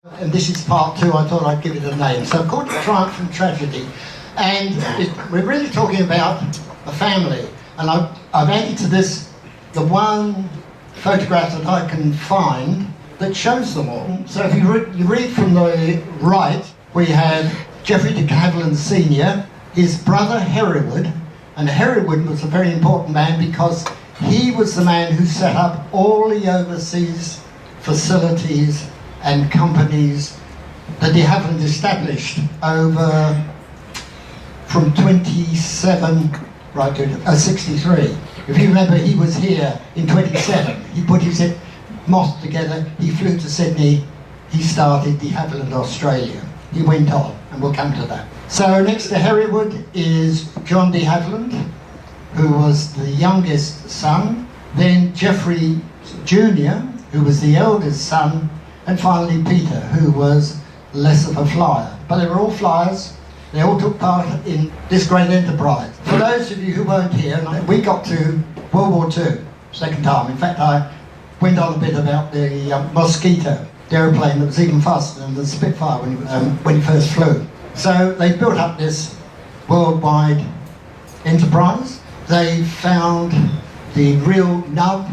And this is part two. I thought I'd give it a name. So called Triumph and Tragedy. And we're really talking about a family. And I've added to this the one photograph that I can find that shows them all. So if you read from the right, we have Geoffrey de Havilland Sr., his brother Hereward. And Hereward was a very important man because he was the man who set up all the overseas facilities and companies that de Havilland established over from 27 right to 63. If you remember, he was here in 27. He put his moth together, he flew to Sydney, he started de Havilland Australia. He went on, and we'll come to that. So next to Hereward is John de Havilland, who was the youngest son, then Geoffrey Jr., who was the eldest son, and finally Peter, who was less of a flyer. But they were all flyers. They all took part in this great enterprise. For those of you who weren't here, we got to World War II, second time. In fact, I went on a bit about the Mosquito, the aeroplane that was even faster than the Spitfire when it first flew. So they built up this worldwide enterprise. They found the real nub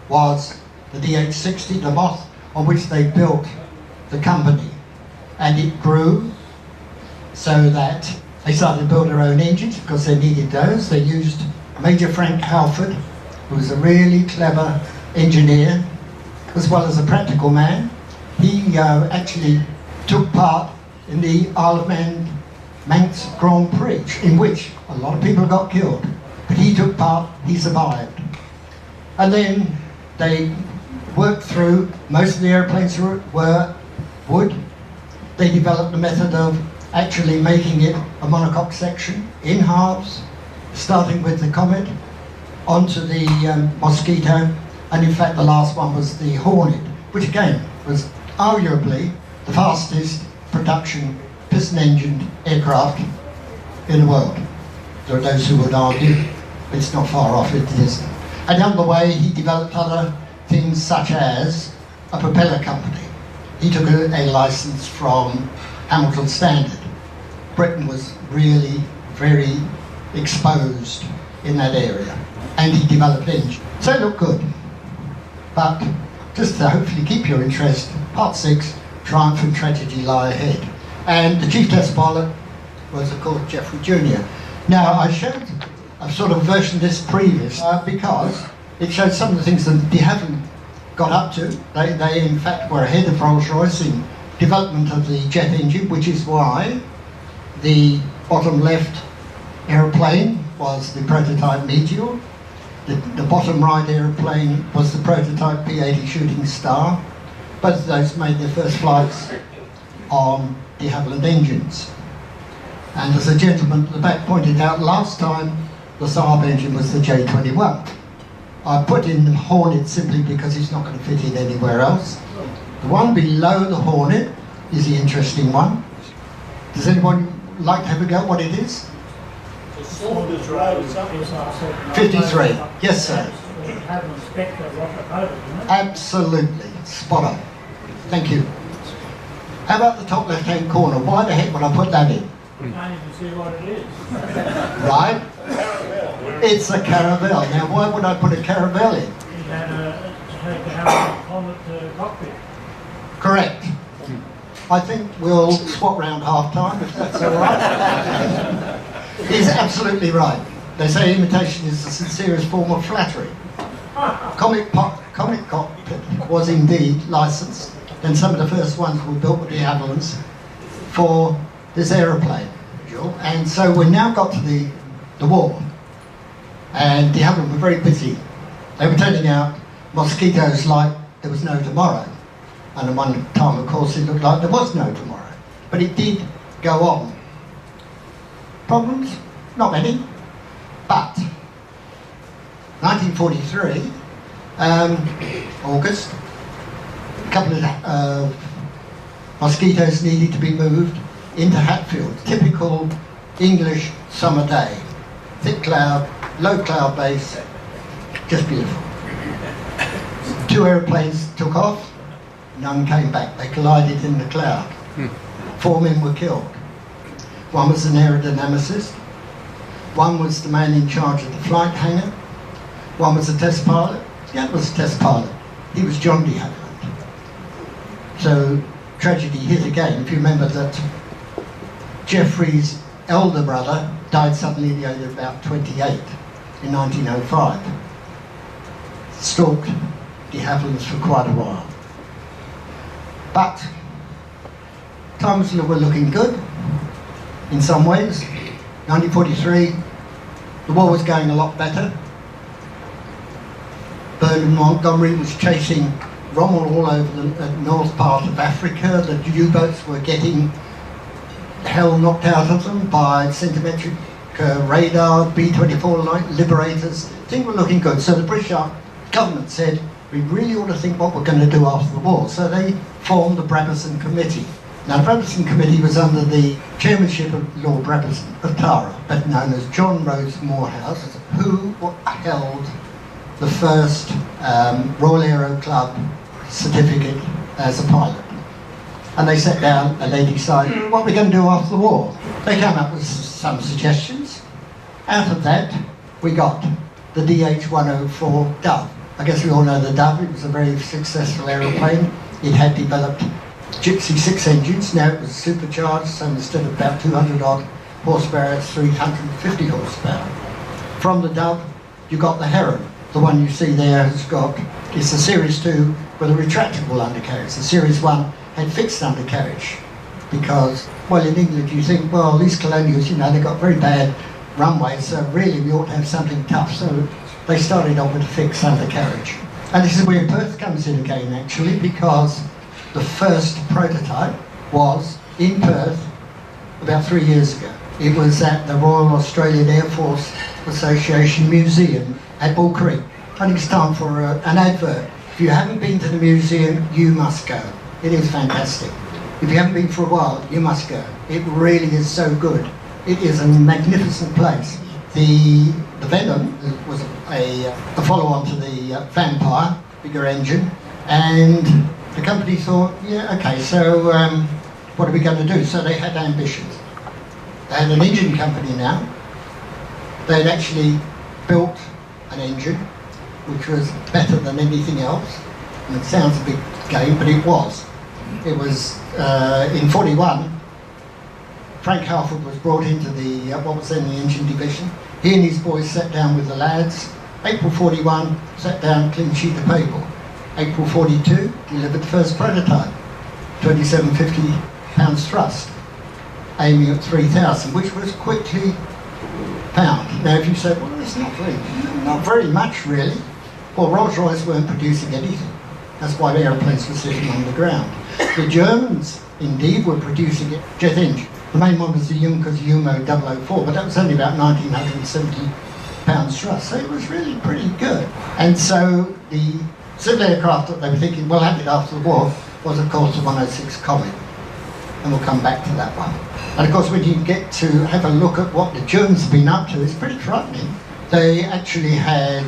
was the DH-60, the moth, on which they built the company. And it grew so that they started to build their own engines because they needed those. They used Major Frank Halford, who was a really clever engineer, as well as a practical man. He actually took part in the Isle of Manx Grand Prix, in which a lot of people got killed. But he took part, he survived. And then they worked through, most of the airplanes were wood. They developed the method of actually making it a monocoque section in halves, starting with the Comet, onto the Mosquito, and in fact the last one was the Hornet, which again was arguably the fastest production piston-engined aircraft in the world. There are those who would argue it's not far off, it is. And on the way he developed other things such as a propeller company. He took a license from Hamilton Standard. Britain was really very exposed in that area, and he developed engines. So it looked good. But just to hopefully keep your interest, part 6, Triumph and Tragedy lie ahead. And the chief test pilot was, of course, Geoffrey Jr. Now, I showed a sort of version of this previous because it showed some of the things that de Havilland got up to. They in fact were ahead of Rolls-Royce in development of the jet engine, which is why the bottom left aeroplane was the prototype Meteor. The bottom right aeroplane was the prototype P-80 Shooting Star. Both of those made their first flights on de Havilland engines. And as a gentleman at the back pointed out last time, the Saab engine was the J-21. I put in the Hornet simply because it's not going to fit in anywhere else. The one below the Hornet is the interesting one. Does anyone like to have a go at what it is? 53. Yes, sir. Absolutely. Spot on. Thank you. How about the top left-hand corner? Why the heck would I put that in? You can't even see what it is. Right? It's a Caravelle. Now, why would I put a Caravelle in? You had to have a Comet cockpit. Correct. I think we'll swap round half-time, if that's all right. He's absolutely right. They say imitation is the sincerest form of flattery. Comet cockpit was indeed licensed, and some of the first ones were built with the Havillands for this aeroplane. And so we now got to the war, and de Havilland were very busy. They were turning out mosquitoes like there was no tomorrow. And at one time, of course, it looked like there was no tomorrow. But it did go on. Problems? Not many. But 1943, August, a couple of mosquitoes needed to be moved into Hatfield. Typical English summer day. Thick cloud, low cloud base, just beautiful. 2 aeroplanes took off. None came back. They collided in the cloud. 4 men were killed. One was an aerodynamicist. One was the man in charge of the flight hangar. One was a test pilot. The other was a test pilot. He was John de Havilland. So tragedy hit again. If you remember that Geoffrey's elder brother died suddenly at the age of about 28 in 1905. Stalked de Havillands for quite a while. But times were looking good in some ways. 1943, the war was going a lot better. Bernard Montgomery was chasing Rommel all over the north part of Africa. The U-boats were getting the hell knocked out of them by centimetric radar, B-24 light liberators. Things were looking good. So the British government said, we really ought to think what we're going to do after the war. So they formed the Brabazon Committee. Now, the Brabazon Committee was under the chairmanship of Lord Brabazon of Tara, better known as John Rhodes Morehouse, who held the first Royal Aero Club certificate as a pilot. And they sat down and they decided what we're going to do after the war. They came up with some suggestions. Out of that, we got the DH-104 Dove. I guess we all know the Dove. It was a very successful aeroplane. It had developed Gypsy 6 engines. Now it was supercharged, so instead of about 200 odd horsepower, it's 350 horsepower. From the Dove, you got the Heron. The one you see there it's the Series 2 with a retractable undercarriage. The Series 1 had fixed undercarriage because, well, in England you think, well, these colonials, they got very bad runways, so really we ought to have something tough. So they started off with a fixed undercarriage. And this is where Perth comes in again, actually, because the first prototype was in Perth about 3 years ago. It was at the Royal Australian Air Force Association Museum at Bull Creek. And it's time for an advert. If you haven't been to the museum, you must go. It is fantastic. If you haven't been for a while, you must go. It really is so good. It is a magnificent place. The Venom was a follow-on to the Vampire, bigger engine, and the company thought, yeah, okay, so what are we going to do? So they had ambitions. They had an engine company now. They'd actually built an engine which was better than anything else. And it sounds a big game, but it was. It was in 41. Frank Halford was brought into the what was then the engine division. He and his boys sat down with the lads. April 41, sat down, clean sheet of paper. April 42, delivered the first prototype, 2750 pounds thrust, aiming at 3,000, which was quickly found. Now, if you say, well, it's not very much really. Well, Rolls-Royce weren't producing anything. That's why the aeroplanes were sitting on the ground. The Germans, indeed, were producing a jet engine. The main one was the Junkers Jumo 004, but that was only about 1,970 pounds thrust, so it was really pretty good. And so the civil aircraft that they were thinking, we'll have it after the war, was of course the 106 Comet. And we'll come back to that one. And of course, when you get to have a look at what the Germans have been up to, it's pretty frightening. They actually had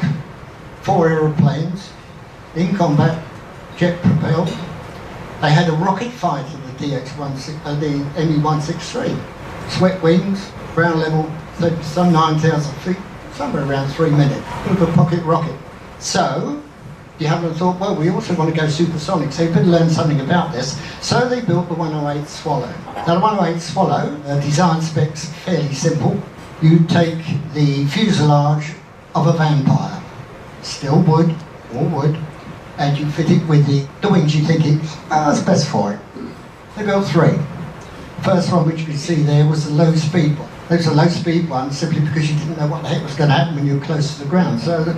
4 aeroplanes in combat, jet propelled. They had a rocket fighter, the ME-163. Swept wings, ground level, some 9,000 feet, somewhere around 3 minutes, with a pocket rocket. So, you haven't thought, well, we also want to go supersonic, so you better learn something about this. So they built the 108 Swallow. Now the 108 Swallow, design specs fairly simple. You take the fuselage of a Vampire, still wood, or wood, and you fit it with the wings you think it's best for it. They built 3. First one, which you can see there, was the low speed one. It was a low speed one simply because you didn't know what the heck was going to happen when you were close to the ground. So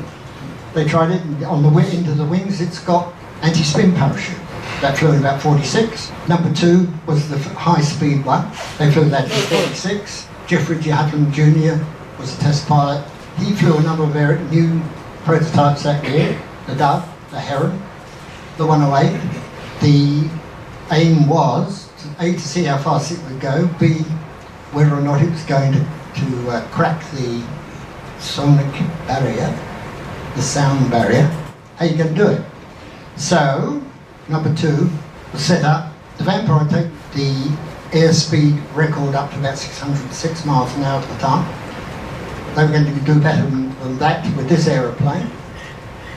they tried it, and on the way into the wings it's got anti-spin parachute. That flew at about 46. Number 2 was the high-speed one. They flew that at 46. Geoffrey de Havilland Jr. was a test pilot. He flew a number of new prototypes that year. The Dove, the Heron, the 108. The aim was A, to see how fast it would go, B, whether or not it was going to crack the sonic barrier, the sound barrier. How are you going to do it? So number 2 was set up. The Vampire take the airspeed record up to about 606 miles an hour at the time. They were going to do better than that with this aeroplane.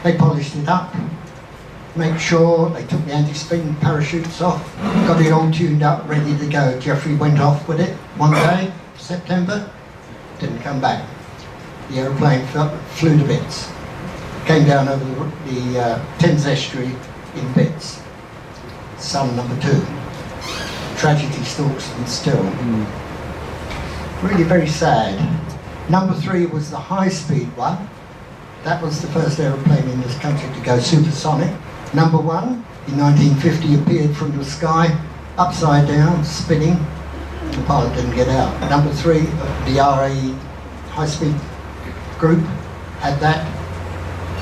They polished it up, make sure they took the anti-spin parachutes off, got it all tuned up, ready to go. Jeffrey went off with it one day, September, didn't come back. The aeroplane flew to bits, came down over the Thames estuary in bits. Son number 2. Tragedy stalks them still. Really very sad. Number 3 was the high-speed one. That was the first aeroplane in this country to go supersonic. Number 1, in 1950, appeared from the sky, upside down, spinning. The pilot didn't get out. Number 3, the RAE high-speed group had that,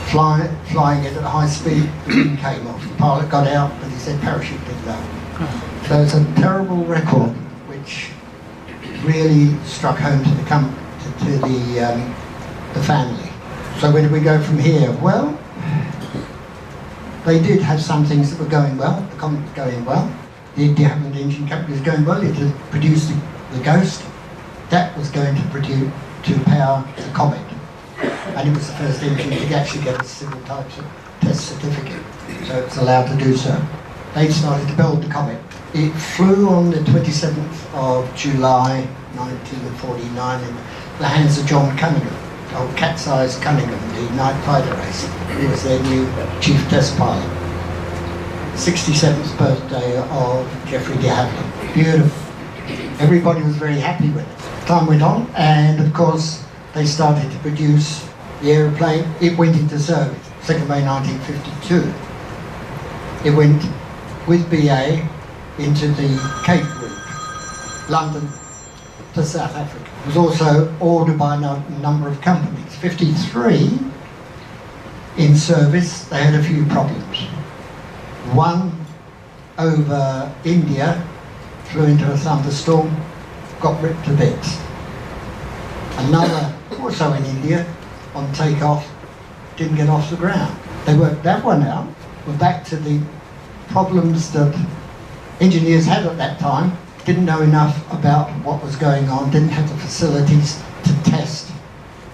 flying it at high speed. The wing came off. The pilot got out, but he said parachute didn't go. So it's a terrible record, which really struck home to the family. So where do we go from here? Well, they did have some things that were going well. The Comet was going well. The Havilland engine company was going well. It had produced the Ghost. That was going to power the Comet. And it was the first engine to actually get a civil types of test certificate. So it was allowed to do so. They started to build the Comet. It flew on the 27th of July 1949 in the hands of John Cunningham, old Cat's-Eyes Cunningham, the night fighter racer. He was their new chief test pilot. 67th birthday of Jeffrey de Havilland. Beautiful. Everybody was very happy with it. Time went on, and of course they started to produce the aeroplane. It went into service, 2nd May 1952. It went with BA into the Cape route, London to South Africa. It was also ordered by a number of companies. 53 in service, they had a few problems. One over India, flew into a thunderstorm, got ripped to bits. Another, also in India, on takeoff, didn't get off the ground. They worked that one out. We're back to the problems that engineers had at that time. Didn't know enough about what was going on, didn't have the facilities to test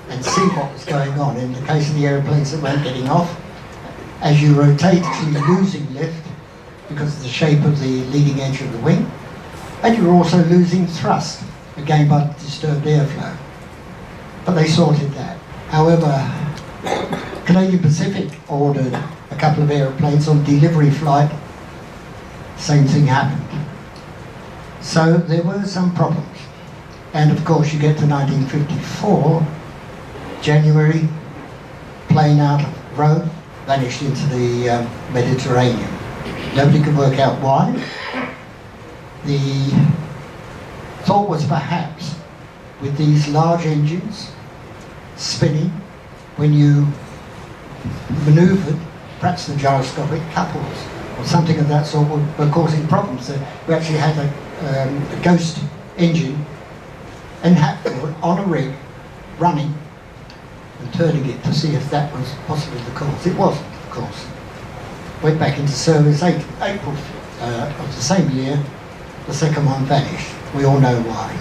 and see what was going on. In the case of the aeroplanes that weren't getting off, as you rotate, you're losing lift because of the shape of the leading edge of the wing, and you're also losing thrust, again by disturbed airflow. But they sorted that. However, Canadian Pacific ordered a couple of aeroplanes on delivery flight. Same thing happened. So there were some problems. And of course you get to 1954, January, plane out of Rome, vanished into the Mediterranean. Nobody could work out why. The thought was perhaps with these large engines spinning, when you manoeuvred, perhaps the gyroscopic couples or something of that sort were causing problems. So we actually had a Ghost engine and on a rig running and turning it to see if that was possibly the cause. It wasn't, of course. Went back into service April of the same year. The second one vanished. We all know why.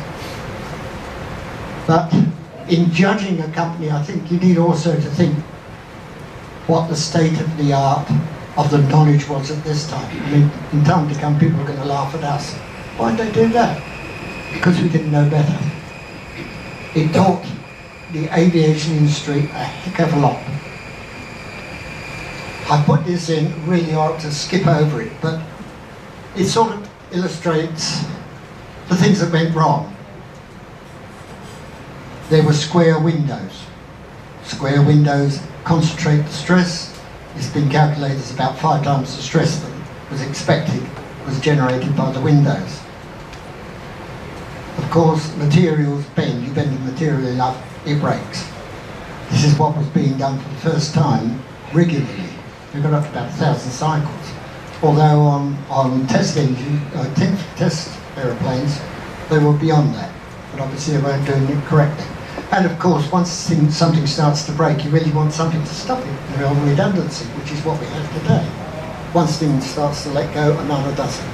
But in judging a company, I think you need also to think what the state of the art of the knowledge was at this time. I mean, in time to come, people are going to laugh at us. Why did they do that? Because we didn't know better. It taught the aviation industry a heck of a lot. I put this in, really ought to skip over it, but it sort of illustrates the things that went wrong. There were square windows. Square windows concentrate the stress. It's been calculated as about 5 times the stress that was expected was generated by the windows. Of course, materials bend. You bend the material enough, it breaks. This is what was being done for the first time regularly. We got up to about 1,000 cycles. Although on test aeroplanes, they were beyond that. But obviously they weren't doing it correctly. And of course, once something starts to break, you really want something to stop it, real redundancy, which is what we have today. Once thing starts to let go, another doesn't.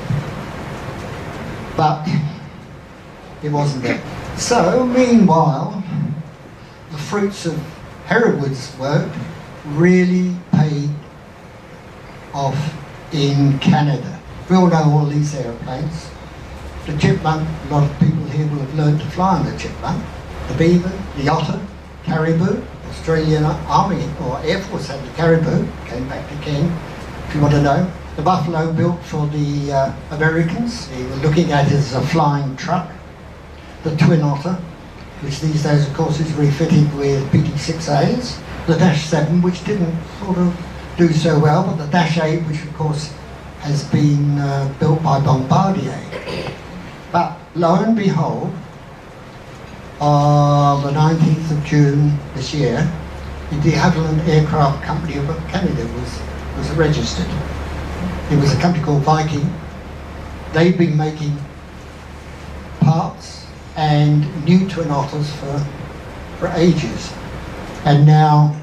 But it wasn't there. So, meanwhile, the fruits of Hereward's work really paid off in Canada. We all know all these aeroplanes. The Chipmunk, a lot of people here will have learned to fly on the Chipmunk. The Beaver, the Otter, Caribou, Australian Army or Air Force had the Caribou, came back to Ken, if you want to know. The Buffalo built for the Americans, they were looking at it as a flying truck. The Twin Otter, which these days of course is refitted with PT-6As. The Dash 7, which didn't sort of do so well, but the Dash 8, which of course has been built by Bombardier. But lo and behold, on the 19th of June this year, the Havilland Aircraft Company of Canada was registered. It was a company called Viking. They've been making parts and new Twin Otters for ages. And now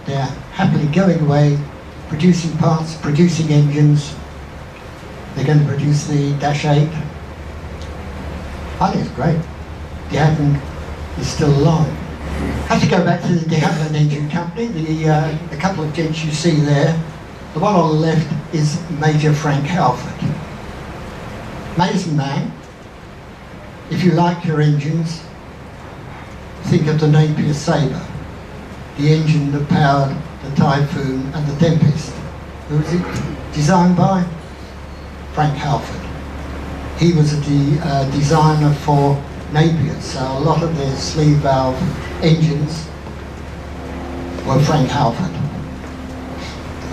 they're happily going away, producing parts, producing engines. They're going to produce the Dash 8. I think it's great. De Havilland is still alive. I have to go back to the De Havilland Engine Company. The couple of gents you see there, the one on the left is Major Frank Halford. Amazing man. If you like your engines, think of the Napier Sabre, the engine that powered the Typhoon and the Tempest. Who was it designed by? Frank Halford. He was a designer for Napier, so a lot of their sleeve valve engines were Frank Halford.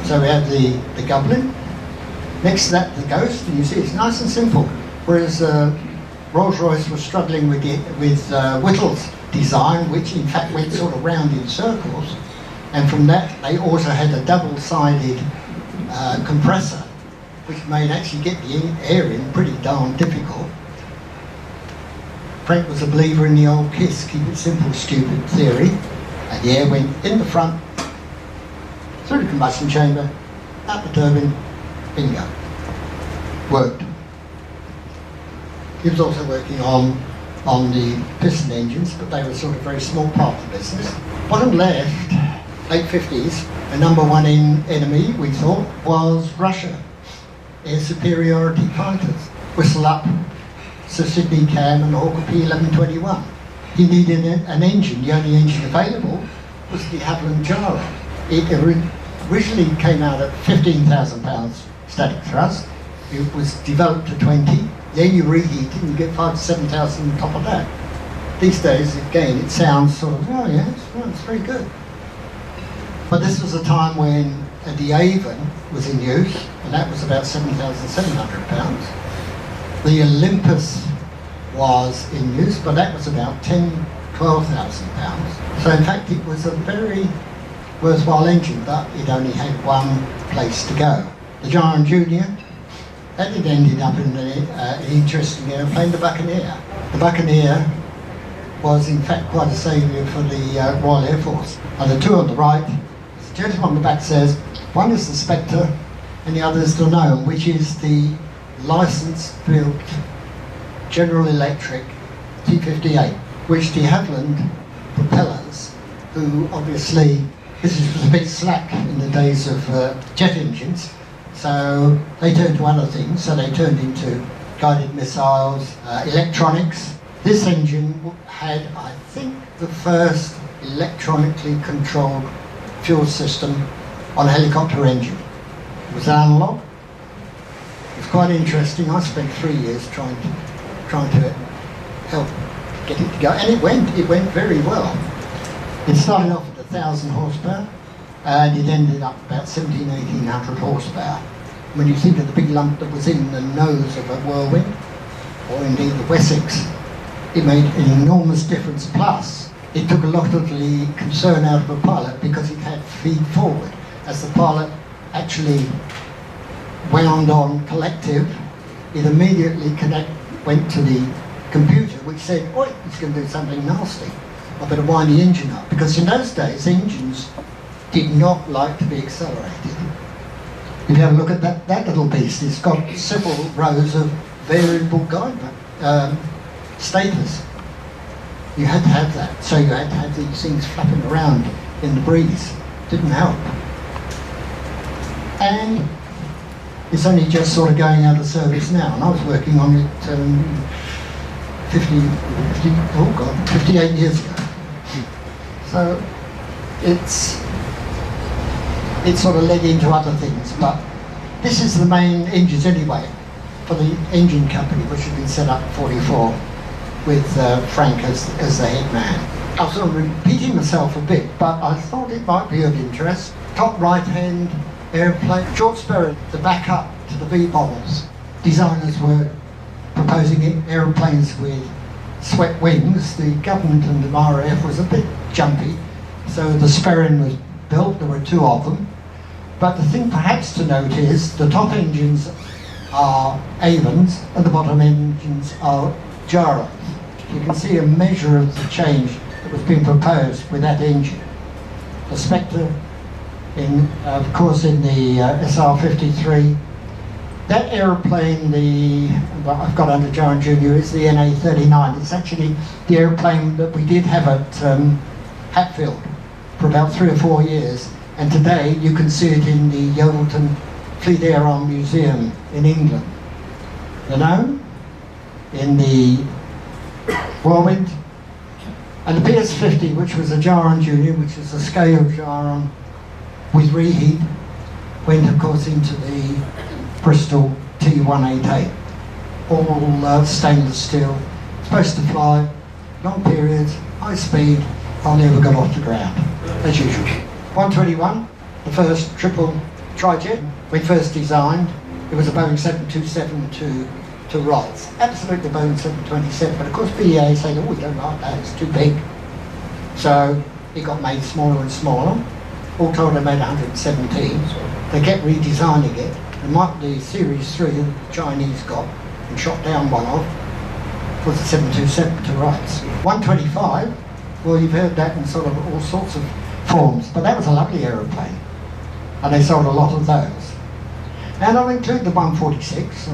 So we have the Goblin. Next to that, the Ghost, and you see it's nice and simple. Whereas Rolls-Royce was struggling with Whittle's design, which in fact went sort of round in circles, and from that they also had a double-sided compressor, which made actually get the air in pretty darn difficult. Frank was a believer in the old KISS, keep it simple, stupid theory, and the air went in the front, through the combustion chamber, out the turbine, bingo. Worked. He was also working on the piston engines, but they were sort of a very small part of the business. Bottom left, late 50s, the number one enemy, we thought, was Russia. Air superiority fighters. Whistle up, Sir Sidney Cam and Hawker P1121. He needed an engine. The only engine available was the Havilland Jara. It originally came out at 15,000 pounds static thrust. It was developed to 20. Then you reheat it and you get 5,000 to 7,000 on top of that. These days, again, it sounds sort of, oh yeah, it's very good. But this was a time when the Avon was in use, and that was about 7,700 pounds. The Olympus was in use, but that was about 12,000 pounds. So in fact, it was a very worthwhile engine, but it only had one place to go. The Giant Junior, that had ended up in an interesting airplane, the Buccaneer. The Buccaneer was in fact quite a saviour for the Royal Air Force. And the two on the right, the gentleman on the back says, one is the Spectre and the other is the Gnome, which is the licence-built General Electric T58, which de Havilland propellers, who obviously, this was a bit slack in the days of jet engines, so they turned to other things, so they turned into guided missiles, electronics. This engine had, I think, the first electronically controlled fuel system on a helicopter engine. It was analog. It was quite interesting. I spent 3 years trying to help get it to go, and it went very well. It started off at 1,000 horsepower, and it ended up about 1,700–1,800 horsepower. When you think of the big lump that was in the nose of a Whirlwind, or indeed the Wessex, it made an enormous difference. Plus, it took a lot of the concern out of a pilot because it had feed forward. As the pilot actually wound on collective, it immediately went to the computer, which said, "Oi, it's going to do something nasty. I better wind the engine up." Because in those days, engines did not like to be accelerated. If you have a look at that little beast, it's got several rows of variable guide status. You had to have that, so you had to have these things flapping around in the breeze. Didn't help. And it's only just sort of going out of service now, and I was working on it 58 years ago. So it sort of led into other things, but this is the main engines anyway for the engine company, which had been set up in 44 with Frank as the head man. I was sort of repeating myself a bit, but I thought it might be of interest. Top right-hand airplane, George Sperry, the backup to the V-bombers. Designers were proposing aeroplanes with swept wings. The government and the RAF was a bit jumpy, so the Sperrin was built. There were two of them. But the thing perhaps to note is the top engines are Avons and the bottom engines are Jarrahs. You can see a measure of the change that was being proposed with that engine. The Spectre, of course, in the SR-53. That aeroplane, I've got under Jarrah Junior, is the NA-39. It's actually the aeroplane that we did have at Hatfield for about 3 or 4 years. And today you can see it in the Yeovilton Fleet Air Arm Museum in England. You know, in the Whirlwind. And the PS-50, which was a Jarrah Junior, which is a scale Jarrah with reheat, went of course into the Bristol T188. All stainless steel, supposed to fly, long periods, high speed, hardly ever got off the ground, as usual. 121, the first triple trijet, when first designed, it was a Boeing 727 to Wrights. Absolutely Boeing 727, but of course BAE said, oh, we don't like that, it's too big. So it got made smaller and smaller. All told, they made 117. They kept redesigning it. And the Series 3 that the Chinese got and shot down one of was the 727 to Wrights. 125, well, you've heard that in sort of all sorts of forms, but that was a lovely aeroplane. And they sold a lot of those. And I'll include the 146,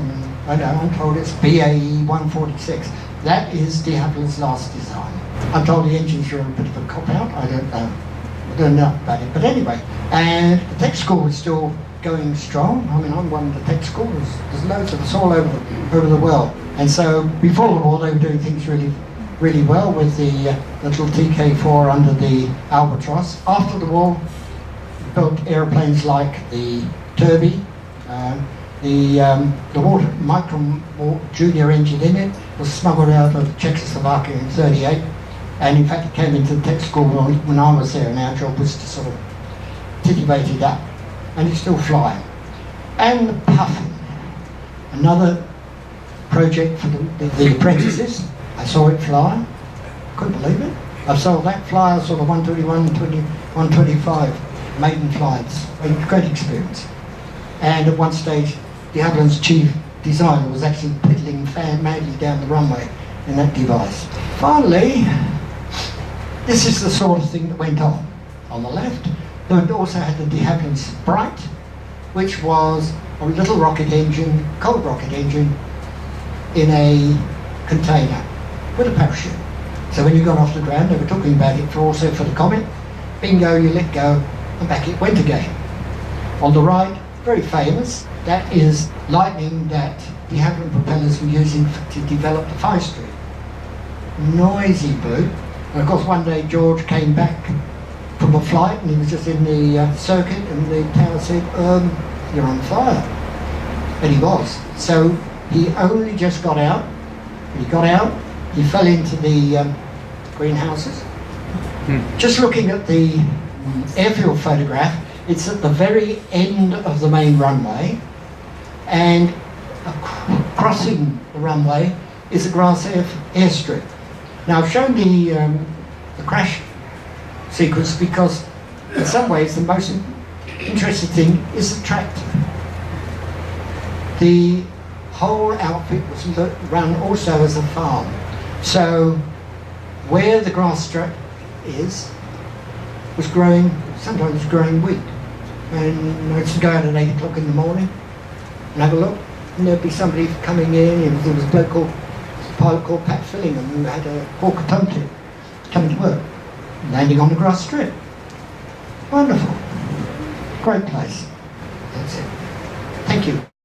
I'm told it's BAE 146. That is de Havilland's last design. I'm told the engines are a bit of a cop-out, I don't know. I don't know about it, but anyway. And the tech school is still going strong. I mean, I'm one of the tech schools. There's loads of us all over the world. And so before the war, they were doing things really, really well with the little TK4 under the Albatross. After the war, built airplanes like the Derby, the water Micron Junior engine in it was smuggled out of Czechoslovakia in 38, and in fact it came into the tech school when I was there, and our job was to sort of titillate it up, and it's still flying. And the Puffin, another project for the apprentices. I saw it fly, couldn't believe it. I've sold that flyer, sort of 121, 125 maiden flights, great experience. And at one stage, de Havilland's chief designer was actually piddling madly down the runway in that device. Finally, this is the sort of thing that went on. On the left, it also had the de Havilland Sprite, which was a little rocket engine, cold rocket engine, in a container with a parachute. So when you got off the ground, they were talking about it also for the Comet. Bingo, you let go, and back it went again. On the right, very famous, that is lightning that de Havilland propellers were using to develop the 5 Street. Noisy boot. And of course one day George came back from a flight and he was just in the circuit, and the tower said, you're on fire. And he was. So he only just got out. He got out, he fell into the greenhouses. Just looking at the airfield photograph, it's at the very end of the main runway, and crossing the runway is a grass airstrip. Now I've shown the crash sequence because in some ways the most interesting thing is the tractor. The whole outfit was run also as a farm. So where the grass strip is, was growing, sometimes growing wheat. and I used to go out at 8 o'clock in the morning and have a look, and there'd be somebody coming in, and there was a bloke called, a pilot called Pat Fillingham, who had a Hawker Towtie coming to work, landing on the grass strip. Wonderful. Great place. That's it. Thank you.